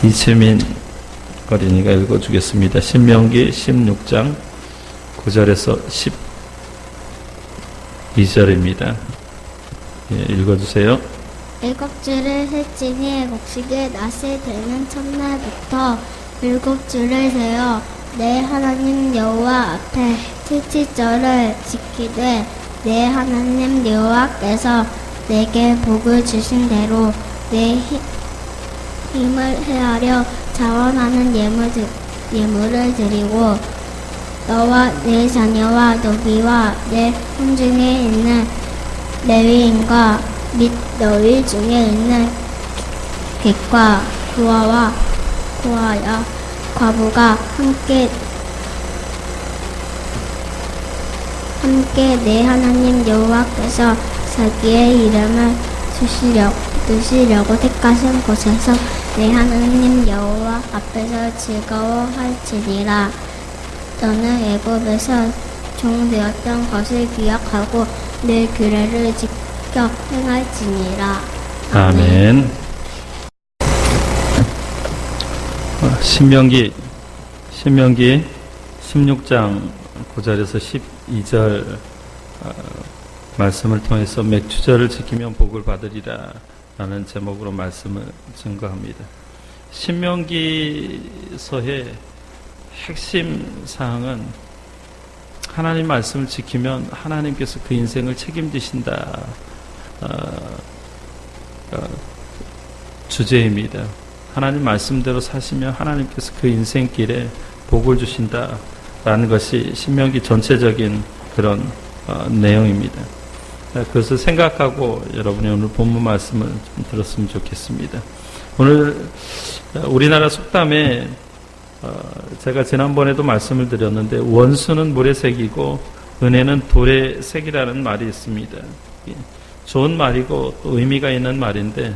이채민 어린이가 읽어주겠습니다. 신명기 16장 9절에서 12절입니다. 읽어주세요. 일곱 주를 셀지니 곡식의 낫이 되는 첫날부터 일곱 주를 세어 내 하나님 여호와 앞에 칠칠절을 지키되 내 하나님 여호와께서 내게 복을 주신 대로 내 힘을 헤아려 자원하는 예물을 드리고 너와 내 자녀와 너비와 내 혼중에 있는 레위인과 및 너희 중에 있는 객과 고아와 과부가 함께 내 하나님 여호와께서 자기의 이름을 두시려고 택하신 곳에서 내 하나님 여호와 앞에서 즐거워할지니라. 너는 애굽에서 종 되었던 것을 기억하고 내 규례를 지켜 행할지니라. 아멘. 신명기 16장 9절에서 12절 말씀을 통해서 맥추절을 지키면 복을 받으리라 라는 제목으로 말씀을 증거합니다. 신명기서의 핵심 사항은 하나님 말씀을 지키면 하나님께서 그 인생을 책임지신다 주제입니다. 하나님 말씀대로 사시면 하나님께서 그 인생길에 복을 주신다 라는 것이 신명기 전체적인 그런 내용입니다. 그것을 생각하고 여러분이 오늘 본문 말씀을 좀 들었으면 좋겠습니다. 오늘 우리나라 속담에 제가 지난번에도 말씀을 드렸는데 원수는 물의 색이고 은혜는 돌의 색이라는 말이 있습니다. 좋은 말이고 또 의미가 있는 말인데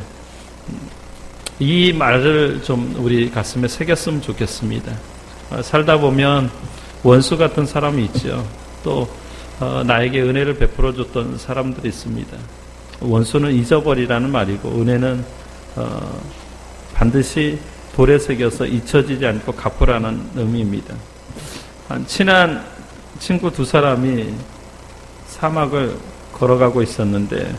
이 말을 좀 우리 가슴에 새겼으면 좋겠습니다. 살다 보면 원수 같은 사람이 있죠. 또 나에게 은혜를 베풀어 줬던 사람들이 있습니다. 원수는 잊어버리라는 말이고 은혜는 반드시 돌에 새겨서 잊혀지지 않고 갚으라는 의미입니다. 친한 친구 두 사람이 사막을 걸어가고 있었는데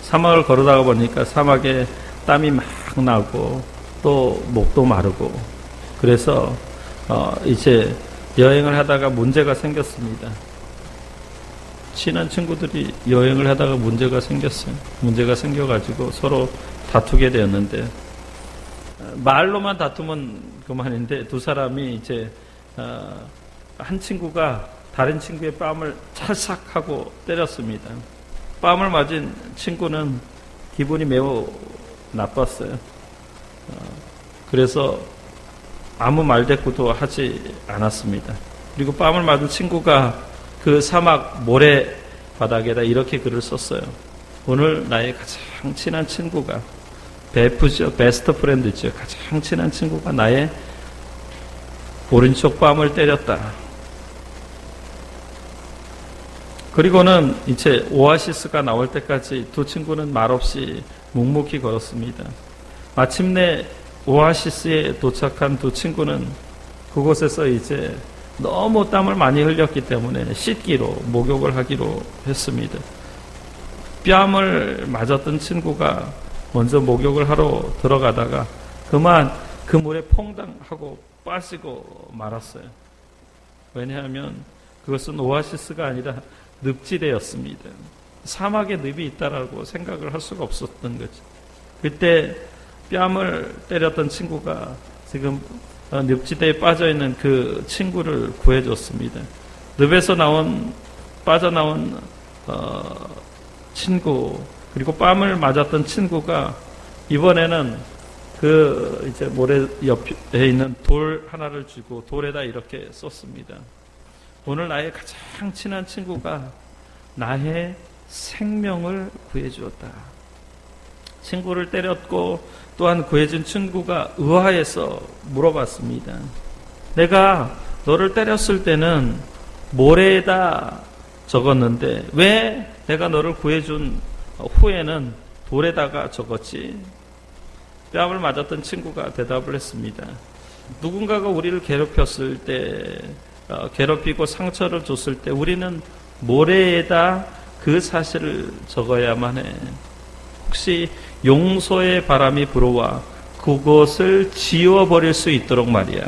사막을 걸어다가 보니까 사막에 땀이 막 나고 또 목도 마르고 그래서 이제 여행을 하다가 문제가 생겼습니다. 친한 친구들이 여행을 하다가 문제가 생겼어요. 문제가 생겨가지고 서로 다투게 되었는데 말로만 다투면 그만인데 두 사람이 이제 한 친구가 다른 친구의 뺨을 찰싹하고 때렸습니다. 뺨을 맞은 친구는 기분이 매우 나빴어요. 그래서 아무 말대꾸도 하지 않았습니다. 그리고 뺨을 맞은 친구가 그 사막 모래 바닥에다 이렇게 글을 썼어요. 오늘 나의 가장 친한 친구가 베프죠. 베스트 프렌드죠. 가장 친한 친구가 나의 오른쪽 뺨을 때렸다. 그리고는 이제 오아시스가 나올 때까지 두 친구는 말없이 묵묵히 걸었습니다. 마침내 오아시스에 도착한 두 친구는 그곳에서 이제 너무 땀을 많이 흘렸기 때문에 씻기로 목욕을 하기로 했습니다. 뺨을 맞았던 친구가 먼저 목욕을 하러 들어가다가 그만 그 물에 퐁당하고 빠지고 말았어요. 왜냐하면 그것은 오아시스가 아니라 늪지대였습니다. 사막에 늪이 있다라고 생각을 할 수가 없었던 거죠. 그때 뺨을 때렸던 친구가 지금 늪지대에 빠져있는 그 친구를 구해줬습니다. 늪에서 빠져나온 친구, 그리고 뺨을 맞았던 친구가 이번에는 그 이제 모래 옆에 있는 돌 하나를 쥐고 돌에다 이렇게 썼습니다. 오늘 나의 가장 친한 친구가 나의 생명을 구해주었다. 친구를 때렸고 또한 구해준 친구가 의아해서 물어봤습니다. 내가 너를 때렸을 때는 모래에다 적었는데 왜 내가 너를 구해준 후에는 돌에다가 적었지? 뺨을 맞았던 친구가 대답을 했습니다. 누군가가 우리를 괴롭혔을 때, 괴롭히고 상처를 줬을 때 우리는 모래에다 그 사실을 적어야만 해. 혹시 용서의 바람이 불어와 그것을 지워버릴 수 있도록 말이야.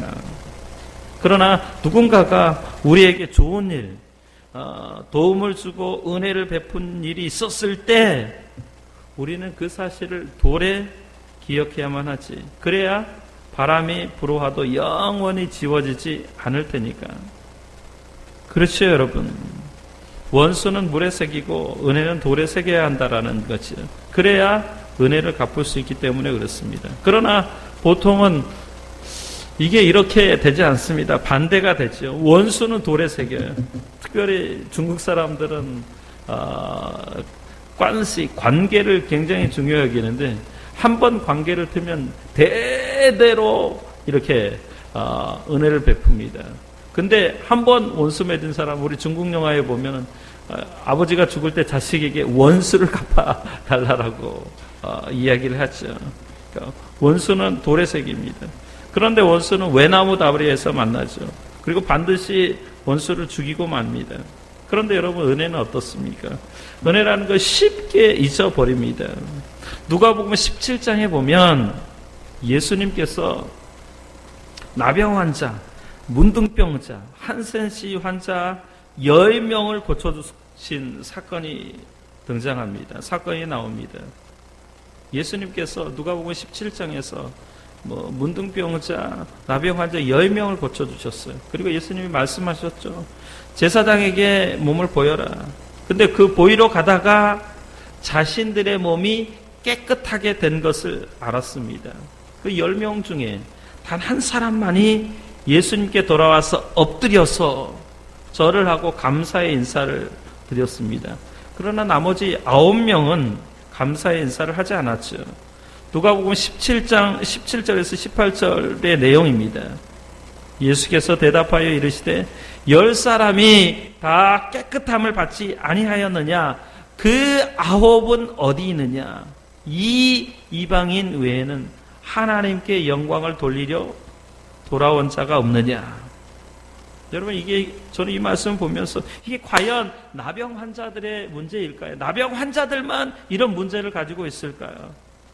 그러나 누군가가 우리에게 좋은 일, 도움을 주고 은혜를 베푼 일이 있었을 때 우리는 그 사실을 돌에 기억해야만 하지. 그래야 바람이 불어와도 영원히 지워지지 않을 테니까. 그렇죠, 여러분. 원수는 물에 새기고 은혜는 돌에 새겨야 한다라는 거죠. 그래야 은혜를 갚을 수 있기 때문에 그렇습니다. 그러나 보통은 이게 이렇게 되지 않습니다. 반대가 되죠. 원수는 돌에 새겨요. 특별히 중국 사람들은 관계를 굉장히 중요하게 여기는데 한 번 관계를 틀면 대대로 이렇게 은혜를 베풉니다. 근데 한 번 원수 맺은 사람, 우리 중국 영화에 보면 아버지가 죽을 때 자식에게 원수를 갚아달라고 이야기를 하죠. 그러니까 원수는 돌에 새깁니다. 그런데 원수는 외나무 다리에서 만나죠. 그리고 반드시 원수를 죽이고 맙니다. 그런데 여러분, 은혜는 어떻습니까? 은혜라는 걸 쉽게 잊어버립니다. 누가복음 17장에 보면 예수님께서 나병 환자, 문둥병자, 한센시 환자 10명을 고쳐주신 사건이 등장합니다. 사건이 나옵니다. 예수님께서 누가복음 17장에서 문둥병자, 나병 환자 10명을 고쳐주셨어요. 그리고 예수님이 말씀하셨죠. 제사장에게 몸을 보여라. 근데 그 보이러 가다가 자신들의 몸이 깨끗하게 된 것을 알았습니다. 그 10명 중에 단 한 사람만이 예수님께 돌아와서 엎드려서 절을 하고 감사의 인사를 드렸습니다. 그러나 나머지 9명은 감사의 인사를 하지 않았죠. 누가복음 17장 17절에서 18절의 내용입니다. 예수께서 대답하여 이르시되 10사람이 다 깨끗함을 받지 아니하였느냐? 그 9은 어디 있느냐? 이 이방인 외에는 하나님께 영광을 돌리려 돌아온 자가 없느냐? 여러분, 저는 이 말씀을 보면서 이게 과연 나병 환자들의 문제일까요? 나병 환자들만 이런 문제를 가지고 있을까요?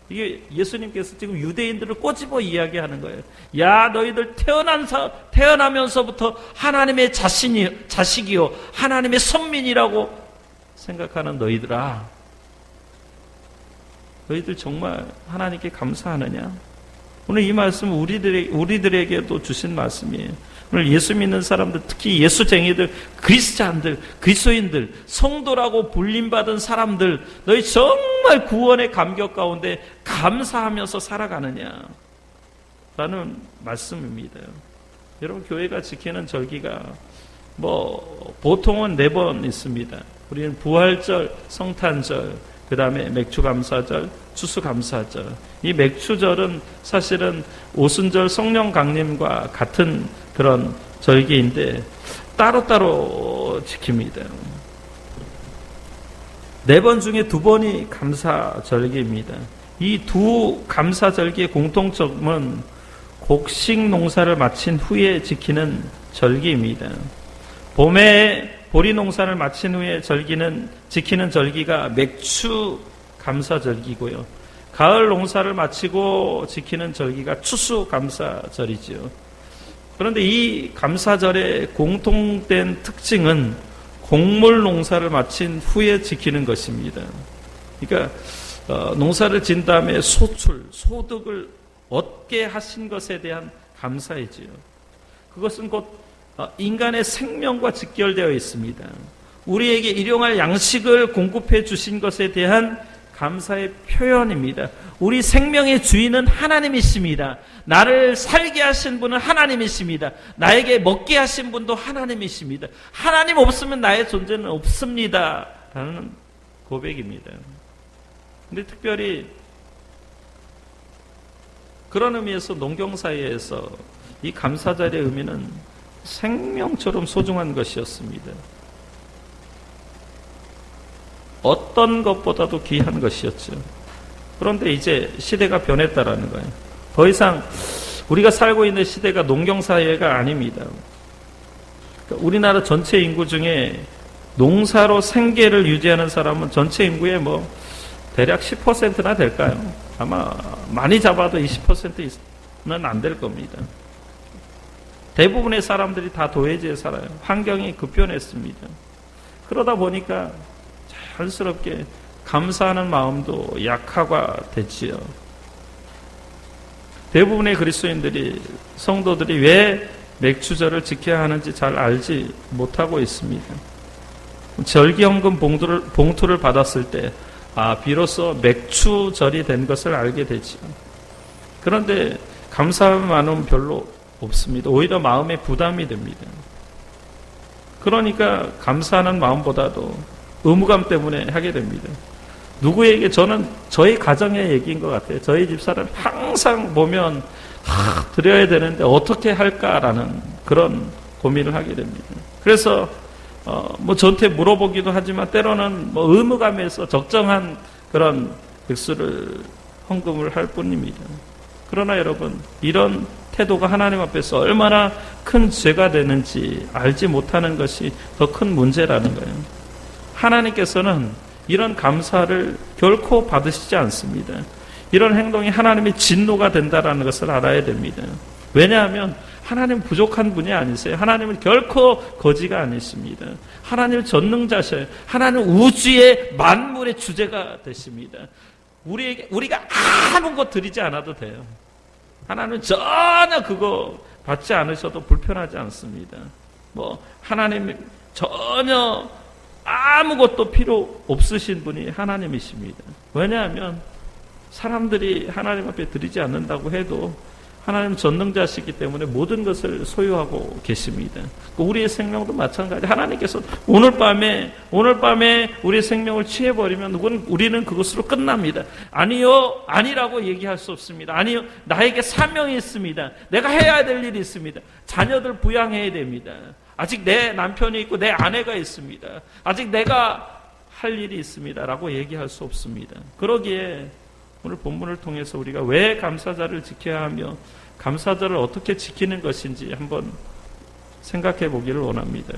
이게 예수님께서 지금 유대인들을 꼬집어 이야기하는 거예요. 야, 너희들 태어나면서부터 하나님의 자식이요, 하나님의 선민이라고 생각하는 너희들아, 너희들 정말 하나님께 감사하느냐? 오늘 이 말씀은 우리들에게도 주신 말씀이에요. 오늘 예수 믿는 사람들, 특히 예수쟁이들, 그리스찬들, 그리스도인들, 성도라고 불림받은 사람들, 너희 정말 구원의 감격 가운데 감사하면서 살아가느냐? 라는 말씀입니다. 여러분, 교회가 지키는 절기가 보통은 4번 있습니다. 우리는 부활절, 성탄절, 그 다음에 맥주감사절, 추수감사절. 이 맥주절은 사실은 오순절 성령 강림과 같은 그런 절기인데 따로따로 지킵니다. 4번 중에 2번이 감사절기입니다. 이 두 감사절기의 공통점은 곡식 농사를 마친 후에 지키는 절기입니다. 봄에 보리 농사를 마친 후에 지키는 절기가 맥추 감사절기고요. 가을 농사를 마치고 지키는 절기가 추수 감사절이지요. 그런데 이 감사절의 공통된 특징은 곡물 농사를 마친 후에 지키는 것입니다. 그러니까 농사를 진 다음에 소득을 얻게 하신 것에 대한 감사이지요. 그것은 곧 인간의 생명과 직결되어 있습니다. 우리에게 일용할 양식을 공급해 주신 것에 대한 감사의 표현입니다. 우리 생명의 주인은 하나님이십니다. 나를 살게 하신 분은 하나님이십니다. 나에게 먹게 하신 분도 하나님이십니다. 하나님 없으면 나의 존재는 없습니다. 라는 고백입니다. 근데 특별히 그런 의미에서 농경사회에서 이 감사절의 의미는 생명처럼 소중한 것이었습니다. 어떤 것보다도 귀한 것이었죠. 그런데 이제 시대가 변했다라는 거예요. 더 이상 우리가 살고 있는 시대가 농경사회가 아닙니다. 그러니까 우리나라 전체 인구 중에 농사로 생계를 유지하는 사람은 전체 인구의 뭐 대략 10%나 될까요? 아마 많이 잡아도 20%는 안 될 겁니다. 대부분의 사람들이 다 도회지에 살아요. 환경이 급변했습니다. 그러다 보니까 자연스럽게 감사하는 마음도 약화가 됐지요. 대부분의 그리스도인들이, 성도들이 왜 맥주절을 지켜야 하는지 잘 알지 못하고 있습니다. 절기헌금 봉투를 받았을 때 비로소 맥주절이 된 것을 알게 되죠. 그런데 감사한 마음은 별로 없습니다. 오히려 마음에 부담이 됩니다. 그러니까 감사하는 마음보다도 의무감 때문에 하게 됩니다. 누구에게, 저는 저희 가정의 얘기인 것 같아요. 저희 집사람 항상 보면 드려야 되는데 어떻게 할까라는 그런 고민을 하게 됩니다. 그래서 뭐 저한테 물어보기도 하지만 때로는 뭐 의무감에서 적정한 그런 액수를 헌금을 할 뿐입니다. 그러나 여러분, 이런 태도가 하나님 앞에서 얼마나 큰 죄가 되는지 알지 못하는 것이 더 큰 문제라는 거예요. 하나님께서는 이런 감사를 결코 받으시지 않습니다. 이런 행동이 하나님의 진노가 된다는 것을 알아야 됩니다. 왜냐하면 하나님은 부족한 분이 아니세요. 하나님은 결코 거지가 아니십니다. 하나님은 전능자셔요. 하나님은 우주의 만물의 주제가 되십니다. 우리가 아무것도 드리지 않아도 돼요. 하나님은 전혀 그거 받지 않으셔도 불편하지 않습니다. 뭐 하나님 전혀 아무것도 필요 없으신 분이 하나님이십니다. 왜냐하면 사람들이 하나님 앞에 드리지 않는다고 해도 하나님은 전능자시기 때문에 모든 것을 소유하고 계십니다. 우리의 생명도 마찬가지. 하나님께서 오늘 밤에 우리의 생명을 취해버리면 우리는 그것으로 끝납니다. 아니요, 아니라고 얘기할 수 없습니다. 아니요, 나에게 사명이 있습니다. 내가 해야 될 일이 있습니다. 자녀들 부양해야 됩니다. 아직 내 남편이 있고 내 아내가 있습니다. 아직 내가 할 일이 있습니다. 라고 얘기할 수 없습니다. 그러기에 오늘 본문을 통해서 우리가 왜 감사절을 지켜야 하며 감사절을 어떻게 지키는 것인지 한번 생각해 보기를 원합니다.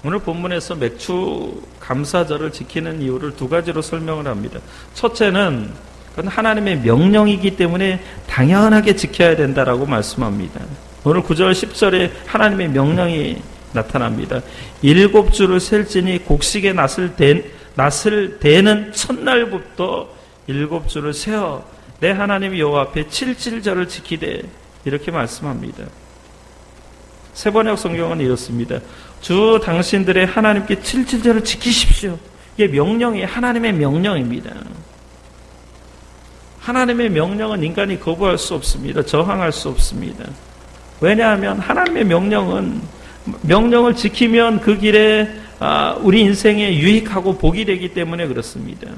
오늘 본문에서 맥주 감사절을 지키는 이유를 두 가지로 설명을 합니다. 첫째는 그건 하나님의 명령이기 때문에 당연하게 지켜야 된다라고 말씀합니다. 오늘 9절 10절에 하나님의 명령이 나타납니다. 7주를 셀지니 곡식의 낫을 대는 첫날부터 7주를 세어 내 하나님 여호와 앞에 7질절을 지키되, 이렇게 말씀합니다. 세번역 성경은 이렇습니다. 주 당신들의 하나님께 7질절을 지키십시오. 이게 명령이 하나님의 명령입니다. 하나님의 명령은 인간이 거부할 수 없습니다. 저항할 수 없습니다. 왜냐하면 하나님의 명령을 지키면 그 길에 우리 인생에 유익하고 복이 되기 때문에 그렇습니다.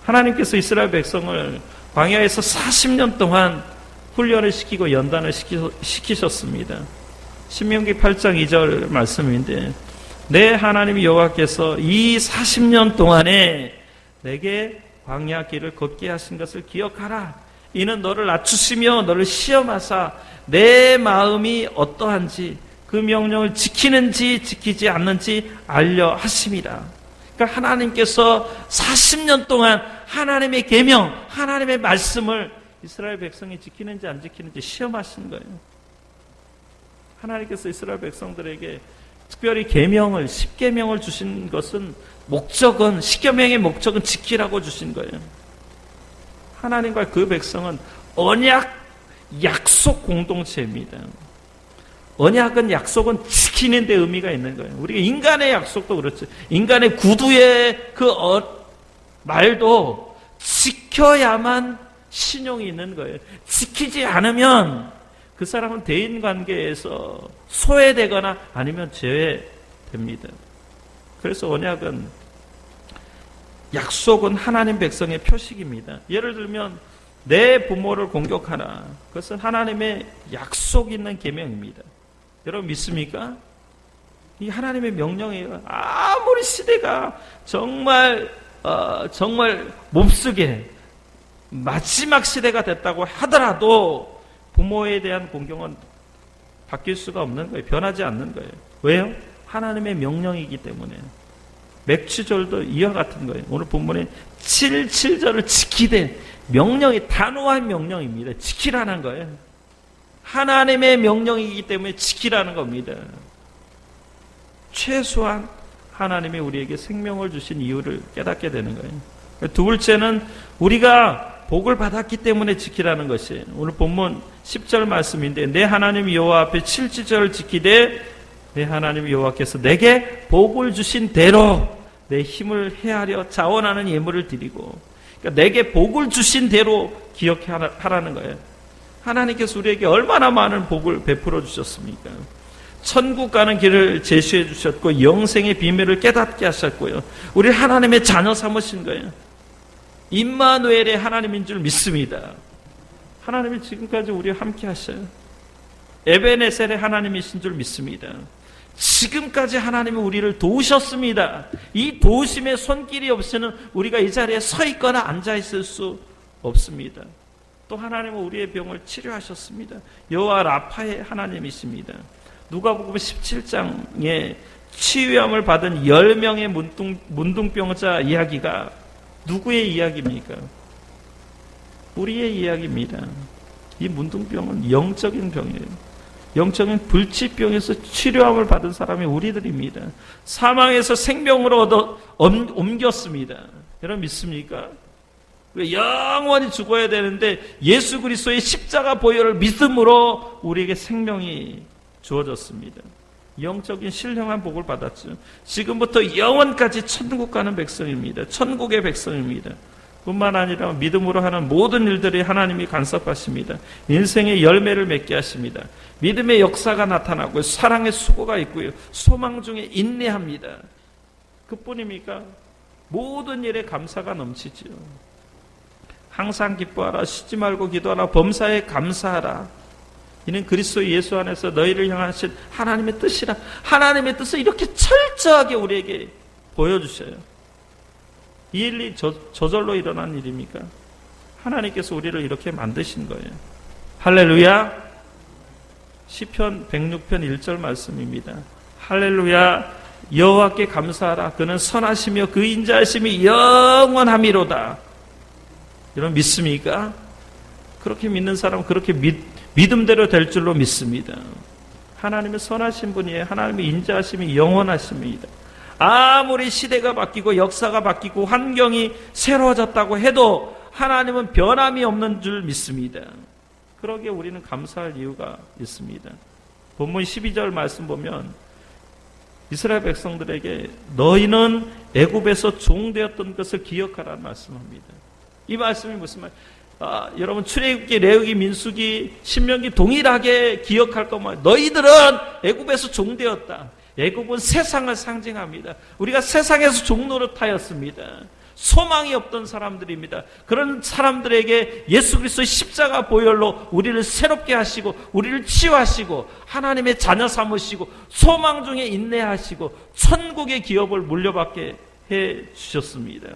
하나님께서 이스라엘 백성을 광야에서 40년 동안 훈련을 시키고 연단을 시키셨습니다. 신명기 8장 2절 말씀인데, 내 하나님 여호와께서 이 40년 동안에 내게 광야 길을 걷게 하신 것을 기억하라. 이는 너를 낮추시며 너를 시험하사 내 마음이 어떠한지 그 명령을 지키는지 지키지 않는지 알려 하심이라. 그러니까 하나님께서 40년 동안 하나님의 계명, 하나님의 말씀을 이스라엘 백성이 지키는지 안 지키는지 시험하신 거예요. 하나님께서 이스라엘 백성들에게 특별히 계명을, 10계명을 주신 것은 목적은, 10계명의 목적은 지키라고 주신 거예요. 하나님과 그 백성은 언약, 약속 공동체입니다. 언약은, 약속은 지키는 데 의미가 있는 거예요. 우리가 인간의 약속도 그렇죠. 인간의 구두의 그 말도 지켜야만 신용이 있는 거예요. 지키지 않으면 그 사람은 대인관계에서 소외되거나 아니면 제외됩니다. 그래서 언약은, 약속은 하나님 백성의 표식입니다. 예를 들면 내 부모를 공격하라. 그것은 하나님의 약속 있는 계명입니다. 여러분 믿습니까? 이 하나님의 명령이에요. 아무리 시대가 정말 몹쓰게 마지막 시대가 됐다고 하더라도 부모에 대한 공경은 바뀔 수가 없는 거예요. 변하지 않는 거예요. 왜요? 하나님의 명령이기 때문에. 맥추절도 이와 같은 거예요. 오늘 본문에 7절을 지키되 명령이 단호한 명령입니다. 지키라는 거예요. 하나님의 명령이기 때문에 지키라는 겁니다. 최소한 하나님이 우리에게 생명을 주신 이유를 깨닫게 되는 거예요. 두 번째는 우리가 복을 받았기 때문에 지키라는 것이 오늘 본문 10절 말씀인데 내 하나님 여호와 앞에 7지절을 지키되 내 하나님 여호와께서 내게 복을 주신 대로 내 힘을 헤아려 자원하는 예물을 드리고 그러니까 내게 복을 주신 대로 기억하라는 거예요. 하나님께서 우리에게 얼마나 많은 복을 베풀어 주셨습니까? 천국 가는 길을 제시해 주셨고 영생의 비밀을 깨닫게 하셨고요. 우리 하나님의 자녀 삼으신 거예요. 임마누엘의 하나님인 줄 믿습니다. 하나님이 지금까지 우리와 함께 하셔요. 에베네셀의 하나님이신 줄 믿습니다. 지금까지 하나님이 우리를 도우셨습니다. 이 도우심의 손길이 없이는 우리가 이 자리에 서 있거나 앉아 있을 수 없습니다. 또 하나님은 우리의 병을 치료하셨습니다. 여호와 라파의 하나님이십니다. 누가복음 17장에 치유함을 받은 10명의 문둥병자 이야기가 누구의 이야기입니까? 우리의 이야기입니다. 이 문둥병은 영적인 병이에요. 영적인 불치병에서 치료함을 받은 사람이 우리들입니다. 사망에서 생명으로 옮겼습니다. 여러분 믿습니까? 영원히 죽어야 되는데 예수 그리스도의 십자가 보혈을 믿음으로 우리에게 생명이 주어졌습니다. 영적인 신령한 복을 받았죠. 지금부터 영원까지 천국 가는 백성입니다. 천국의 백성입니다. 뿐만 아니라 믿음으로 하는 모든 일들이 하나님이 간섭하십니다. 인생의 열매를 맺게 하십니다. 믿음의 역사가 나타나고 사랑의 수고가 있고요. 소망 중에 인내합니다. 그뿐입니까? 모든 일에 감사가 넘치지요. 항상 기뻐하라. 쉬지 말고 기도하라. 범사에 감사하라. 이는 그리스도 예수 안에서 너희를 향하신 하나님의 뜻이라. 하나님의 뜻을 이렇게 철저하게 우리에게 보여주셔요. 이 일이 저절로 일어난 일입니까? 하나님께서 우리를 이렇게 만드신 거예요. 할렐루야. 시편 106편 1절 말씀입니다. 할렐루야. 여호와께 감사하라. 그는 선하시며 그 인자하심이 영원함이로다. 여러분 믿습니까? 그렇게 믿는 사람은 그렇게 믿음대로 될 줄로 믿습니다. 하나님의 선하신 분이에요. 하나님의 인자하심이 영원하십니다. 아무리 시대가 바뀌고 역사가 바뀌고 환경이 새로워졌다고 해도 하나님은 변함이 없는 줄 믿습니다. 그러기에 우리는 감사할 이유가 있습니다. 본문 12절 말씀 보면 이스라엘 백성들에게 너희는 애굽에서 종되었던 것을 기억하라는 말씀합니다. 이 말씀이 무슨 말? 여러분 출애굽기, 레위기, 민수기, 신명기 동일하게 기억할 것만 너희들은 애굽에서 종되었다. 애굽은 세상을 상징합니다. 우리가 세상에서 종노릇하였습니다. 소망이 없던 사람들입니다. 그런 사람들에게 예수 그리스도의 십자가 보혈로 우리를 새롭게 하시고 우리를 치유하시고 하나님의 자녀 삼으시고 소망 중에 인내하시고 천국의 기업을 물려받게 해 주셨습니다.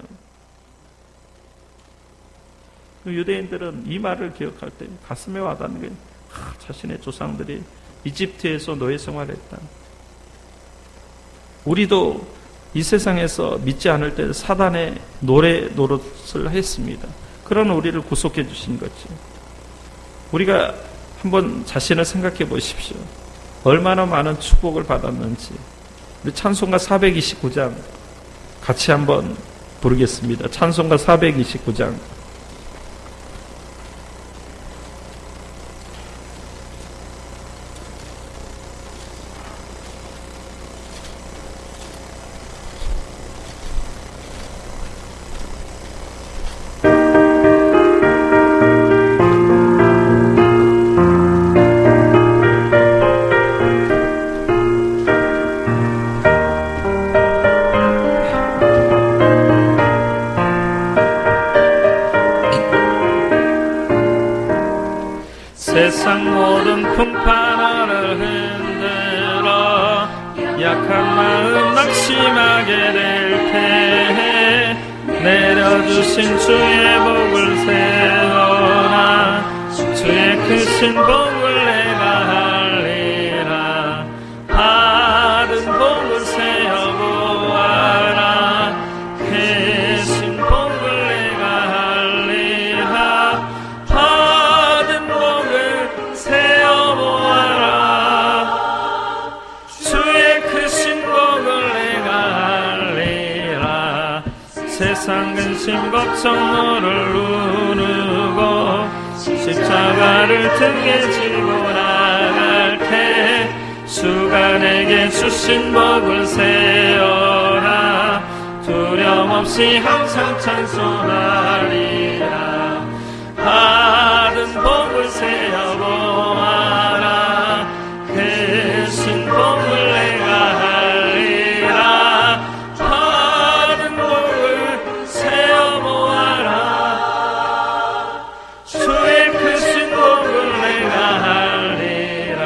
유대인들은 이 말을 기억할 때 가슴에 와닿는 게 자신의 조상들이 이집트에서 노예 생활했다. 우리도 이 세상에서 믿지 않을 때 사단의 노래 노릇을 했습니다. 그런 우리를 구속해 주신 거죠. 우리가 한번 자신을 생각해 보십시오. 얼마나 많은 축복을 받았는지. 우리 찬송가 429장 같이 한번 부르겠습니다. 찬송가 429장. 세상 모든 풍파를 흔들어 약한 마음 낙심하게 될 때 내려주신 주의 복을 세어라. 주의 크신 복을 내가 할리라. 받은 복을 세어보아라. 크신 복을 내가 할리라. 받은 복을 세어보아라. 주의 크신 복을 내가 할리라. 세상 근심 걱정 너를 누르고 십자가를 등에 지고 나갈 때 주가 내게 주신 복을 세어라. 두려움 없이 항상 찬송하리라. 받은 복을 세어보아라. 크신 복을 내가 할리라. 받은 복을 세어보아라. 주의 크신 복을 내가 할리라.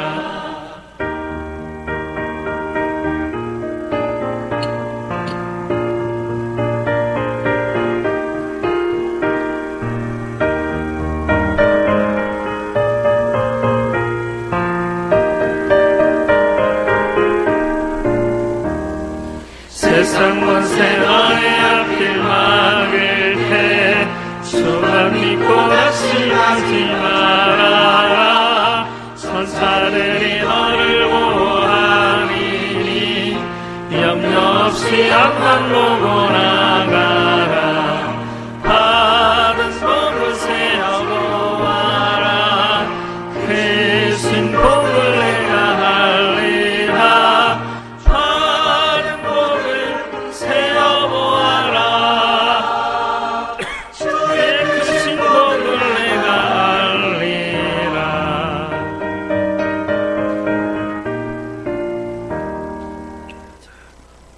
세상 권세 너의 앞길 막을 때 주만 믿고 낙심하지 말아라. 천사들이 너를 보호하리니 염려 없이 앞만 보고 나가라. 받은 복을 세어보아라. 크신 복을 내가 할리라. 받은 복을 세어보아라. 주의 크신 복을 내가 할리라.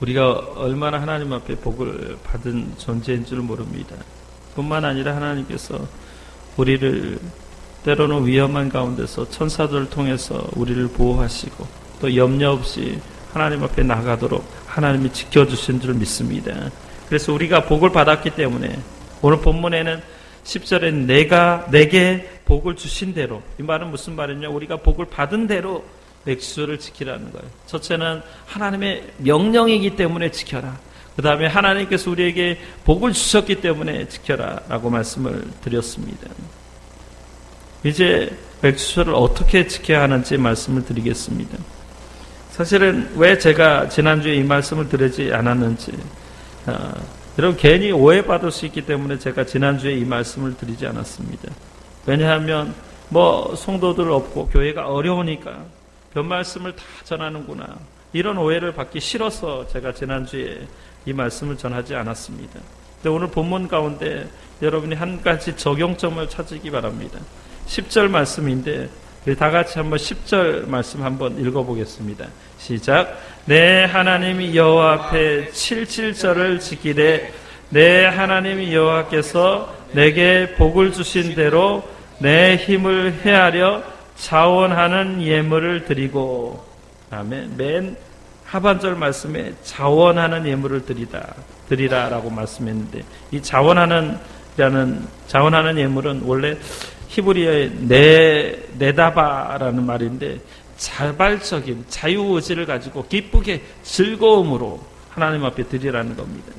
우리가 얼마나 하나님 앞에 복을 받은 존재인 줄 모릅니다. 뿐만 아니라 하나님께서 우리를 때로는 위험한 가운데서 천사들을 통해서 우리를 보호하시고 또 염려 없이 하나님 앞에 나가도록 하나님이 지켜주신 줄 믿습니다. 그래서 우리가 복을 받았기 때문에 오늘 본문에는 10절에 내게 복을 주신 대로, 이 말은 무슨 말이냐, 우리가 복을 받은 대로 맥수를 지키라는 거예요. 첫째는 하나님의 명령이기 때문에 지켜라. 그 다음에 하나님께서 우리에게 복을 주셨기 때문에 지켜라 라고 말씀을 드렸습니다. 이제 맥수를 어떻게 지켜야 하는지 말씀을 드리겠습니다. 사실은 왜 제가 지난주에 이 말씀을 드리지 않았는지, 여러분 괜히 오해받을 수 있기 때문에 제가 지난주에 이 말씀을 드리지 않았습니다. 왜냐하면 성도들 없고 교회가 어려우니까 별 말씀을 다 전하는구나, 이런 오해를 받기 싫어서 제가 지난주에 이 말씀을 전하지 않았습니다. 근데 오늘 본문 가운데 여러분이 한 가지 적용점을 찾으기 바랍니다. 10절 말씀인데 우리 다 같이 한번 10절 말씀 한번 읽어보겠습니다. 시작. 내 하나님 여호와 앞에 77절을 지키되 내 하나님 여호와께서 내게 복을 주신 대로 내 힘을 헤아려 자원하는 예물을 드리고. 아멘. 맨 하반절 말씀에 자원하는 예물을 드리라라고 말씀했는데, 이 자원하는 예물은 원래 히브리어의 네다바라는 말인데, 자발적인 자유의지를 가지고 기쁘게 즐거움으로 하나님 앞에 드리라는 겁니다.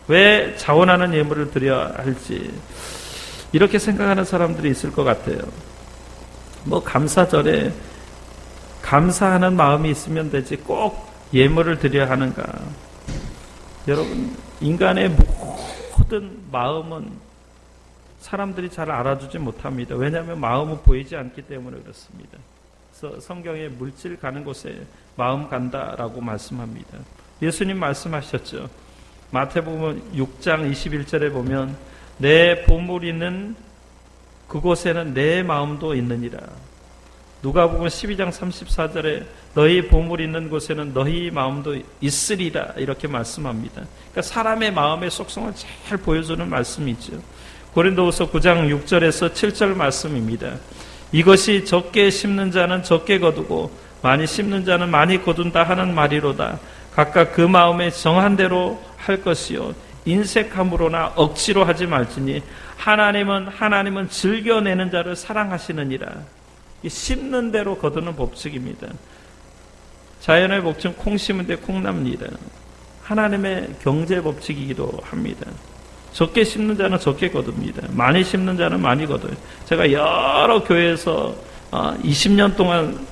왜 자원하는 예물을 드려야 할지 이렇게 생각하는 사람들이 있을 것 같아요. 감사절에 감사하는 마음이 있으면 되지 꼭 예물을 드려야 하는가? 여러분, 인간의 모든 마음은 사람들이 잘 알아주지 못합니다. 왜냐하면 마음은 보이지 않기 때문에 그렇습니다. 그래서 성경에 물질 가는 곳에 마음 간다라고 말씀합니다. 예수님 말씀하셨죠. 마태복음 6장 21절에 보면 내 보물 있는 그곳에는 내 마음도 있느니라. 누가복음 12장 34절에 너희 보물 있는 곳에는 너희 마음도 있으리라, 이렇게 말씀합니다. 그러니까 사람의 마음의 속성을 잘 보여주는 말씀이죠. 고린도후서 9장 6절에서 7절 말씀입니다. 이것이 적게 심는 자는 적게 거두고 많이 심는 자는 많이 거둔다 하는 말이로다. 각각 그 마음에 정한 대로 할 것이요 인색함으로나 억지로 하지 말지니 하나님은 즐겨내는 자를 사랑하시느니라. 심는 대로 거두는 법칙입니다. 자연의 법칙은 콩 심은 데 콩 납니다. 하나님의 경제 법칙이기도 합니다. 적게 심는 자는 적게 거둡니다. 많이 심는 자는 많이 거둬요. 제가 여러 교회에서 20년 동안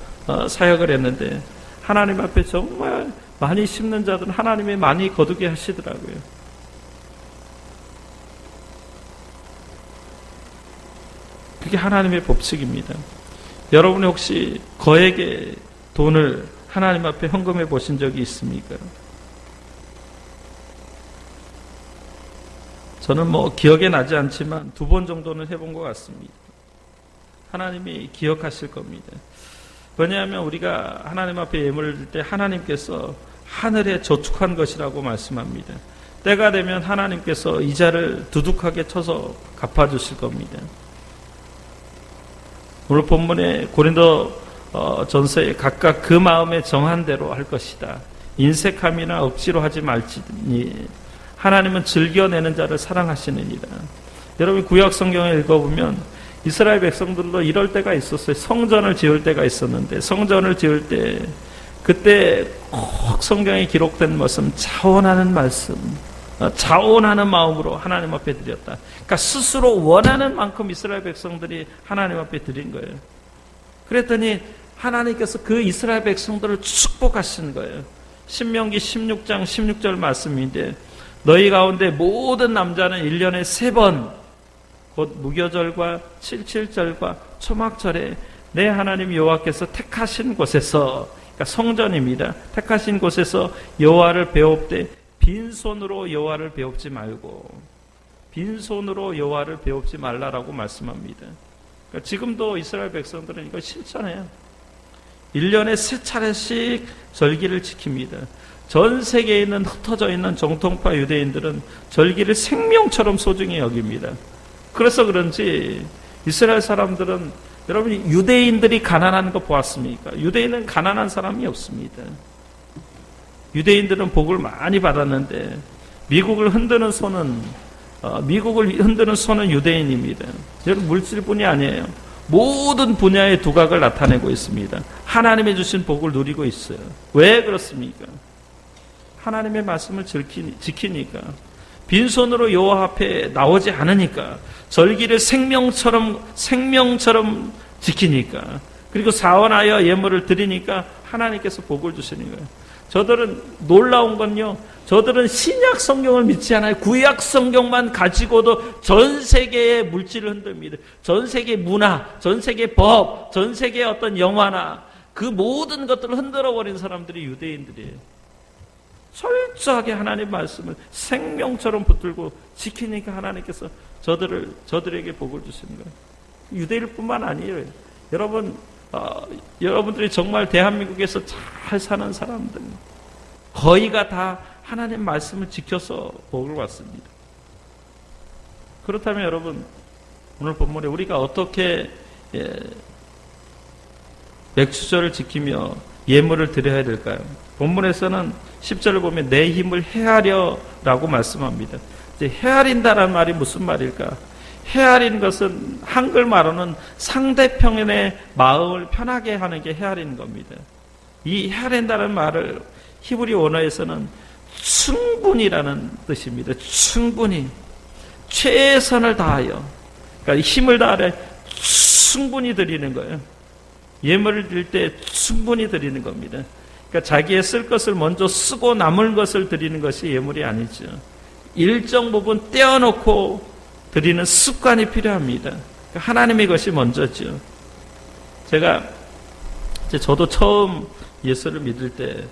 사역을 했는데 하나님 앞에 정말 많이 심는 자들은 하나님이 많이 거두게 하시더라고요. 그게 하나님의 법칙입니다. 여러분이 혹시 거액의 돈을 하나님 앞에 헌금해 보신 적이 있습니까? 저는 기억에 나지 않지만 2번 정도는 해본 것 같습니다. 하나님이 기억하실 겁니다. 왜냐하면 우리가 하나님 앞에 예물을 드릴 때 하나님께서 하늘에 저축한 것이라고 말씀합니다. 때가 되면 하나님께서 이자를 두둑하게 쳐서 갚아주실 겁니다. 오늘 본문의 고린도 전서에 각각 그 마음에 정한 대로 할 것이다. 인색함이나 억지로 하지 말지니 하나님은 즐겨내는 자를 사랑하시느니라. 여러분 구약 성경을 읽어보면 이스라엘 백성들도 이럴 때가 있었어요. 성전을 지을 때가 있었는데 성전을 지을 때 그때 꼭 성경에 기록된 말씀, 자원하는 말씀, 자원하는 마음으로 하나님 앞에 드렸다. 그러니까 스스로 원하는 만큼 이스라엘 백성들이 하나님 앞에 드린 거예요. 그랬더니 하나님께서 그 이스라엘 백성들을 축복하신 거예요. 신명기 16장 16절 말씀인데 너희 가운데 모든 남자는 1년에 3번 곧 무교절과 칠칠절과 초막절에 내 하나님 여호와께서 택하신 곳에서, 그러니까 성전입니다. 택하신 곳에서 여호와를 배웁되 빈손으로 여호와를 배웁지 말고, 빈손으로 여호와를 배웁지 말라라고 말씀합니다. 그러니까 지금도 이스라엘 백성들은 이걸 실천해요. 1년에 3차례씩 절기를 지킵니다. 전 세계에 있는 흩어져 있는 정통파 유대인들은 절기를 생명처럼 소중히 여깁니다. 그래서 그런지 이스라엘 사람들은, 여러분이 유대인들이 가난한 거 보았습니까? 유대인은 가난한 사람이 없습니다. 유대인들은 복을 많이 받았는데 미국을 흔드는 손은 유대인입니다. 여러분 물질뿐이 아니에요. 모든 분야의 두각을 나타내고 있습니다. 하나님이 주신 복을 누리고 있어요. 왜 그렇습니까? 하나님의 말씀을 지키니까, 빈손으로 여호와 앞에 나오지 않으니까, 절기를 생명처럼 지키니까, 그리고 사원하여 예물을 드리니까 하나님께서 복을 주시는 거예요. 저들은 놀라운 건요, 저들은 신약 성경을 믿지 않아요. 구약 성경만 가지고도 전 세계의 물질을 흔듭니다. 전 세계 문화, 전 세계 법, 전 세계의 어떤 영화나 그 모든 것들을 흔들어버린 사람들이 유대인들이에요. 철저하게 하나님 말씀을 생명처럼 붙들고 지키니까 하나님께서 저들에게 복을 주시는 거예요. 유대인일 뿐만 아니에요. 여러분들이 정말 대한민국에서 잘 사는 사람들 거의가 다 하나님 말씀을 지켜서 복을 받습니다. 그렇다면 여러분, 오늘 본문에 우리가 어떻게 맥주절을 지키며 예물을 드려야 될까요? 본문에서는 10절을 보면 내 힘을 헤아려라고 말씀합니다. 이제 헤아린다라는 말이 무슨 말일까? 헤아리는 것은 한글말로는 상대편의 마음을 편하게 하는 게 헤아리는 겁니다. 이 헤아린다는 말을 히브리 원어에서는 충분이라는 뜻입니다. 충분히, 최선을 다하여, 그러니까 힘을 다하여 충분히 드리는 거예요. 예물을 드릴 때 충분히 드리는 겁니다. 그러니까 자기의 쓸 것을 먼저 쓰고 남을 것을 드리는 것이 예물이 아니죠. 일정 부분 떼어놓고 드리는 습관이 필요합니다. 그러니까 하나님의 것이 먼저죠. 저도 처음 예수를 믿을 때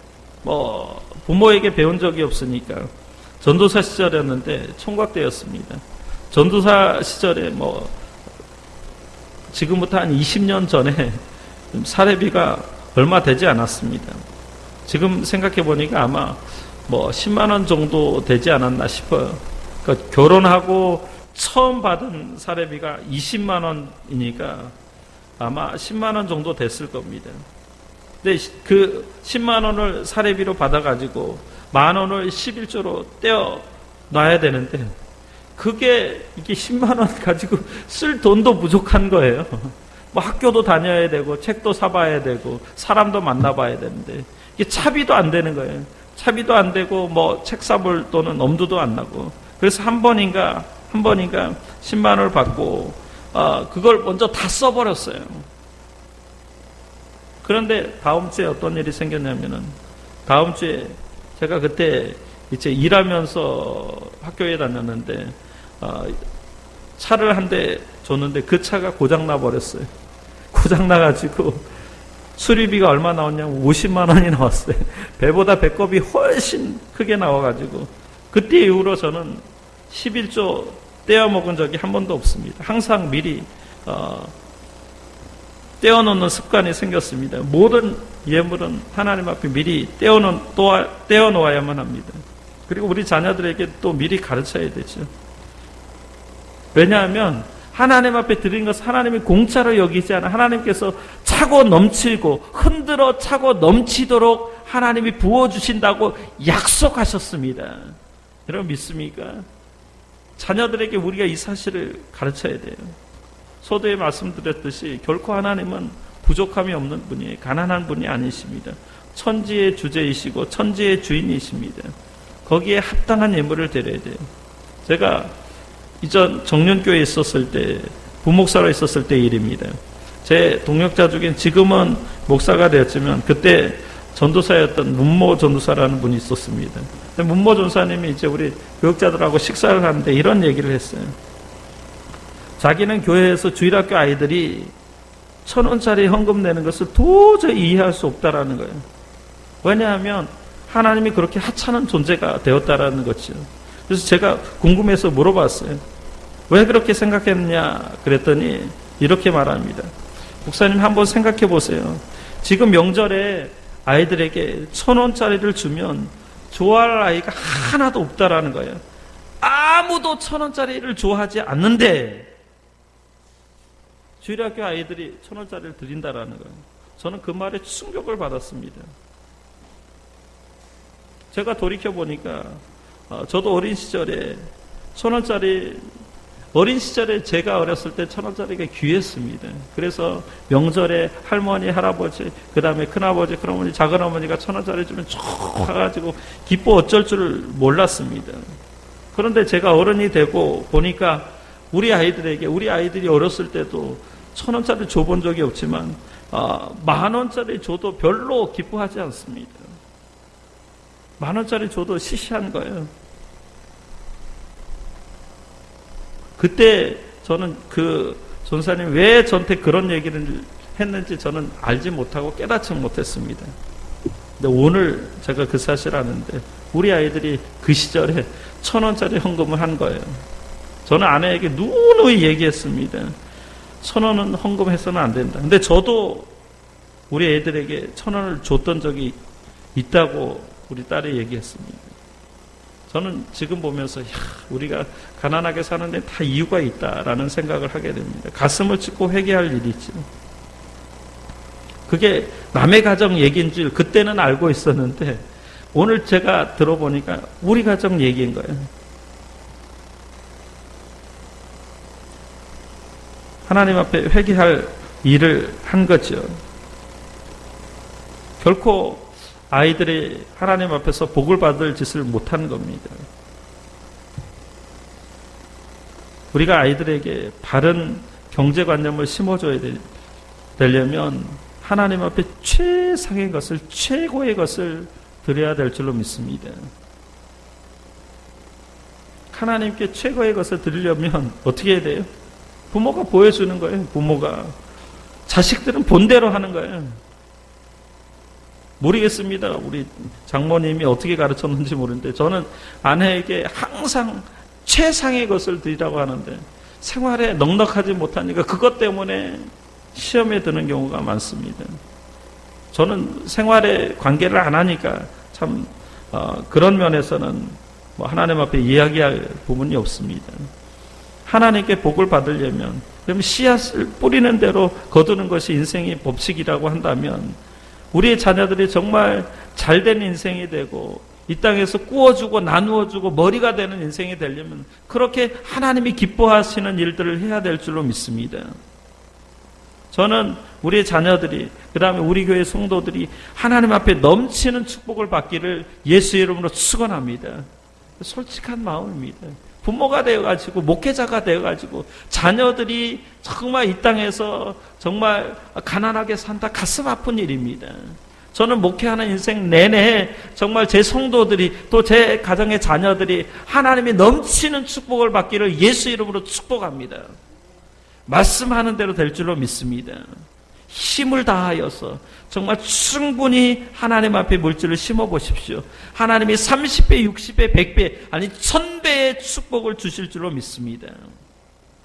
부모에게 배운 적이 없으니까 전도사 시절이었는데 총각대였습니다. 전도사 시절에 지금부터 한 20년 전에 사례비가 얼마 되지 않았습니다. 지금 생각해 보니까 아마 10만 원 정도 되지 않았나 싶어요. 그러니까 결혼하고 처음 받은 사례비가 20만 원이니까 아마 10만 원 정도 됐을 겁니다. 근데 그 10만 원을 사례비로 받아가지고 만 원을 11조로 떼어 놔야 되는데 그게 이게 10만 원 가지고 쓸 돈도 부족한 거예요. 뭐 학교도 다녀야 되고 책도 사봐야 되고 사람도 만나봐야 되는데 이게 차비도 안 되는 거예요. 차비도 안 되고 뭐 책 사볼 돈은 엄두도 안 나고 그래서 한 번인가 10만 원을 받고 그걸 먼저 다 써버렸어요. 그런데 다음 주에 어떤 일이 생겼냐면은 다음 주에 제가 그때 이제 일하면서 학교에 다녔는데 차를 한 대 줬는데 그 차가 고장나 버렸어요. 고장나 가지고 수리비가 얼마 나왔냐면 50만 원이 나왔어요. 배보다 배꼽이 훨씬 크게 나와가지고 그때 이후로 저는 11조 떼어먹은 적이 한 번도 없습니다. 항상 미리 떼어놓는 습관이 생겼습니다. 모든 예물은 하나님 앞에 미리 떼어놓아야만 합니다. 그리고 우리 자녀들에게 또 미리 가르쳐야 되죠. 왜냐하면 하나님 앞에 드린 것은 하나님이 공짜로 여기지 않아 하나님께서 차고 넘치고 흔들어 차고 넘치도록 하나님이 부어주신다고 약속하셨습니다. 여러분 믿습니까? 자녀들에게 우리가 이 사실을 가르쳐야 돼요. 서두에 말씀드렸듯이 결코 하나님은 부족함이 없는 분이에요. 가난한 분이 아니십니다. 천지의 주제이시고 천지의 주인이십니다. 거기에 합당한 예물을 드려야 돼요. 제가 이전 정년교회에 있었을 때 부목사로 있었을 때 일입니다. 제 동역자 중에 지금은 목사가 되었지만 그때 전도사였던 문모 전도사라는 분이 있었습니다. 문모 전도사님이 이제 우리 교역자들하고 식사를 하는데 이런 얘기를 했어요. 자기는 교회에서 주일학교 아이들이 1,000원짜리 헌금 내는 것을 도저히 이해할 수 없다라는 거예요. 왜냐하면 하나님이 그렇게 하찮은 존재가 되었다라는 거죠. 그래서 제가 궁금해서 물어봤어요. 왜 그렇게 생각했냐 그랬더니 이렇게 말합니다. 목사님 한번 생각해 보세요. 지금 명절에 아이들에게 1,000원짜리를 주면 좋아할 아이가 하나도 없다라는 거예요. 아무도 1,000원짜리를 좋아하지 않는데 주일학교 아이들이 1,000원짜리를 드린다라는 거예요. 저는 그 말에 충격을 받았습니다. 제가 돌이켜보니까 저도 어린 시절에 1,000원짜리 어린 시절에 제가 어렸을 때 1,000원짜리가 귀했습니다. 그래서 명절에 할머니, 할아버지, 그 다음에 큰아버지, 큰어머니, 작은어머니가 1,000원짜리 주면 쭉 가가지고 기뻐 어쩔 줄을 몰랐습니다. 그런데 제가 어른이 되고 보니까 우리 아이들이 어렸을 때도 1,000원짜리 줘본 적이 없지만 10,000원짜리 줘도 별로 기뻐하지 않습니다. 10,000원짜리 줘도 시시한 거예요. 그때 저는 그 전사님 왜 저한테 그런 얘기를 했는지 저는 알지 못하고 깨닫지 못했습니다. 근데 오늘 제가 그 사실을 아는데 우리 아이들이 그 시절에 1,000원짜리 헌금을 한 거예요. 저는 아내에게 누누이 얘기했습니다. 1,000원은 헌금해서는 안 된다. 근데 저도 우리 애들에게 1,000원을 줬던 적이 있다고 우리 딸이 얘기했습니다. 저는 지금 보면서 우리가 가난하게 사는데 다 이유가 있다라는 생각을 하게 됩니다. 가슴을 찢고 회개할 일이죠. 그게 남의 가정 얘기인 줄 그때는 알고 있었는데 오늘 제가 들어보니까 우리 가정 얘기인 거예요. 하나님 앞에 회개할 일을 한 거죠. 결코 아이들이 하나님 앞에서 복을 받을 짓을 못한 겁니다. 우리가 아이들에게 바른 경제관념을 심어줘야 되려면 하나님 앞에 최상의 것을, 최고의 것을 드려야 될 줄로 믿습니다. 하나님께 최고의 것을 드리려면 어떻게 해야 돼요? 부모가 보여주는 거예요. 부모가. 자식들은 본대로 하는 거예요. 모르겠습니다. 우리 장모님이 어떻게 가르쳤는지 모르는데 저는 아내에게 항상 최상의 것을 드리라고 하는데 생활에 넉넉하지 못하니까 그것 때문에 시험에 드는 경우가 많습니다. 저는 생활에 관계를 안 하니까 참 그런 면에서는 뭐 하나님 앞에 이야기할 부분이 없습니다. 하나님께 복을 받으려면 그러면 씨앗을 뿌리는 대로 거두는 것이 인생의 법칙이라고 한다면 우리의 자녀들이 정말 잘된 인생이 되고 이 땅에서 구워주고 나누어주고 머리가 되는 인생이 되려면 그렇게 하나님이 기뻐하시는 일들을 해야 될 줄로 믿습니다. 저는 우리 자녀들이, 그 다음에 우리 교회 성도들이 하나님 앞에 넘치는 축복을 받기를 예수 이름으로 축원합니다. 솔직한 마음입니다. 부모가 되어가지고 목회자가 되어가지고 자녀들이 정말 이 땅에서 정말 가난하게 산다, 가슴 아픈 일입니다. 저는 목회하는 인생 내내 정말 제 성도들이 또 제 가정의 자녀들이 하나님이 넘치는 축복을 받기를 예수 이름으로 축복합니다. 말씀하는 대로 될 줄로 믿습니다. 힘을 다하여서 정말 충분히 하나님 앞에 물질을 심어보십시오. 하나님이 30배, 60배, 100배, 아니 1000배의 축복을 주실 줄로 믿습니다.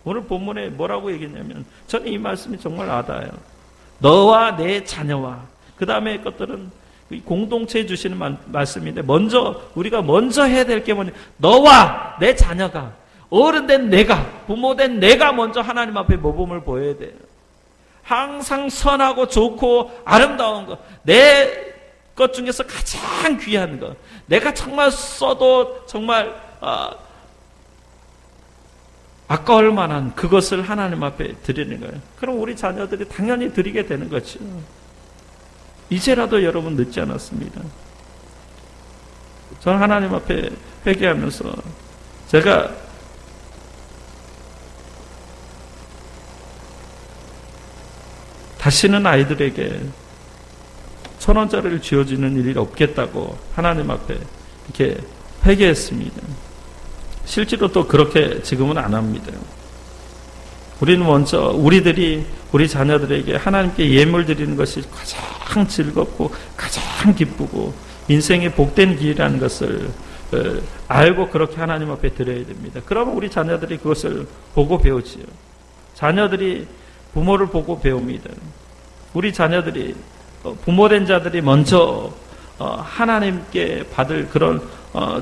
오늘 본문에 뭐라고 얘기했냐면, 저는 이 말씀이 정말 와닿아요. 너와 내 자녀와, 그 다음에 것들은 공동체에 주시는 말씀인데, 우리가 먼저 해야 될 게 뭐냐, 너와 내 자녀가, 어른된 내가, 부모된 내가 먼저 하나님 앞에 모범을 보여야 돼요. 항상 선하고 좋고 아름다운 것, 내 것 중에서 가장 귀한 것, 내가 정말 써도 정말 아까울 만한 그것을 하나님 앞에 드리는 거예요. 그럼 우리 자녀들이 당연히 드리게 되는 거죠. 이제라도 여러분 늦지 않았습니다. 저는 하나님 앞에 회개하면서 제가 다시는 아이들에게 1000원짜리를 쥐어주는 일이 없겠다고 하나님 앞에 이렇게 회개했습니다. 실제로 또 그렇게 지금은 안 합니다. 우리는 먼저 우리 자녀들에게 하나님께 예물 드리는 것이 가장 즐겁고 가장 기쁘고 인생의 복된 길이라는 것을 알고 그렇게 하나님 앞에 드려야 됩니다. 그러면 우리 자녀들이 그것을 보고 배우지요. 자녀들이 부모를 보고 배웁니다. 우리 자녀들이, 부모된 자들이 먼저 하나님께 받을 그런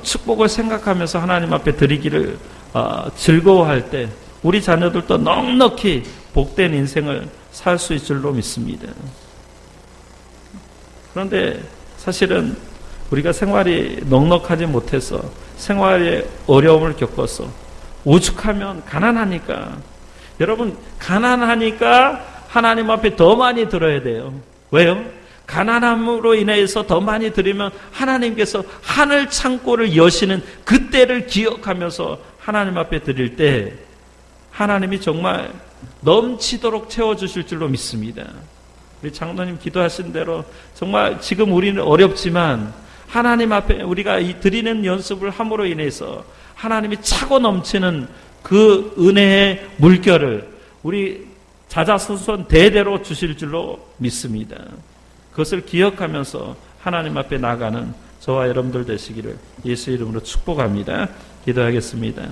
축복을 생각하면서 하나님 앞에 드리기를 즐거워할 때 우리 자녀들도 넉넉히 복된 인생을 살 수 있을 줄로 믿습니다. 그런데 사실은 우리가 생활이 넉넉하지 못해서 생활에 어려움을 겪어서 오죽하면 가난하니까, 여러분 가난하니까 하나님 앞에 더 많이 들어야 돼요. 왜요? 가난함으로 인해서 더 많이 드리면 하나님께서 하늘 창고를 여시는 그때를 기억하면서 하나님 앞에 드릴 때 하나님이 정말 넘치도록 채워주실 줄로 믿습니다. 우리 장로님 기도하신 대로 정말 지금 우리는 어렵지만 하나님 앞에 우리가 이 드리는 연습을 함으로 인해서 하나님이 차고 넘치는 그 은혜의 물결을 우리 자자손손 대대로 주실 줄로 믿습니다. 그것을 기억하면서 하나님 앞에 나가는 저와 여러분들 되시기를 예수 이름으로 축복합니다. 기도하겠습니다.